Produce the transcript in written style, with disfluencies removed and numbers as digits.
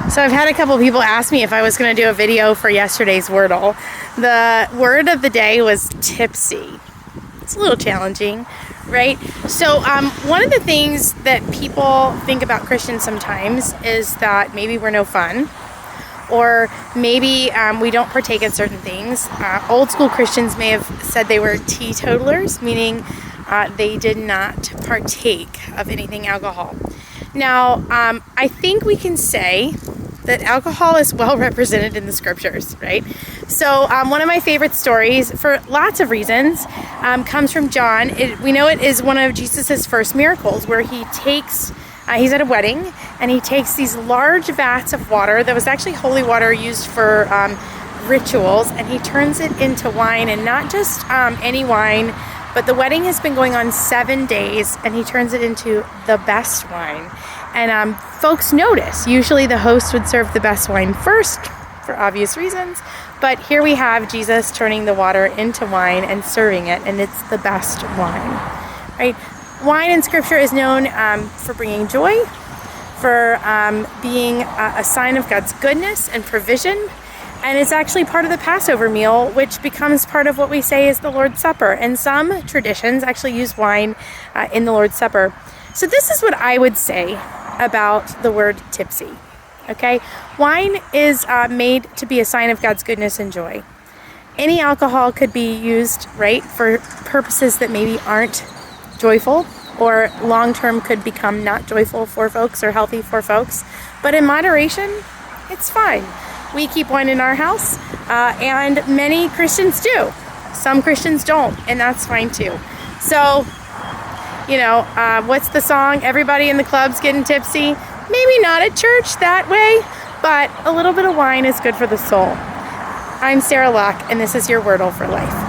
So I've had a couple people ask me if I was going to do a video for yesterday's Wordle. The word of the day was tipsy. It's a little challenging, right? So one of the things that people think about Christians sometimes is that maybe we're no fun, or maybe we don't partake in certain things. Old school Christians may have said they were teetotalers, meaning they did not partake of anything alcohol. Now, I think we can say that alcohol is well represented in the scriptures, right? So one of my favorite stories, for lots of reasons, comes from John. We know it is one of Jesus's first miracles, where he takes, he's at a wedding, and he takes these large vats of water that was actually holy water used for rituals, and he turns it into wine, and not just any wine, but the wedding has been going on 7 days, and he turns it into the best wine. And folks notice. Usually the host would serve the best wine first, for obvious reasons. But here we have Jesus turning the water into wine and serving it, and it's the best wine, right? Wine in Scripture is known for bringing joy, for being a sign of God's goodness and provision. And it's actually part of the Passover meal, which becomes part of what we say is the Lord's Supper. And some traditions actually use wine in the Lord's Supper. So this is what I would say about the word tipsy, okay? Wine is made to be a sign of God's goodness and joy. Any alcohol could be used, right, for purposes that maybe aren't joyful, or long-term could become not joyful for folks or healthy for folks. But in moderation, it's fine. We keep wine in our house, and many Christians do. Some Christians don't, and that's fine too. So, you know, what's the song? Everybody in the club's getting tipsy. Maybe not at church that way, but a little bit of wine is good for the soul. I'm Sarah Locke, and this is your Wordle for Life.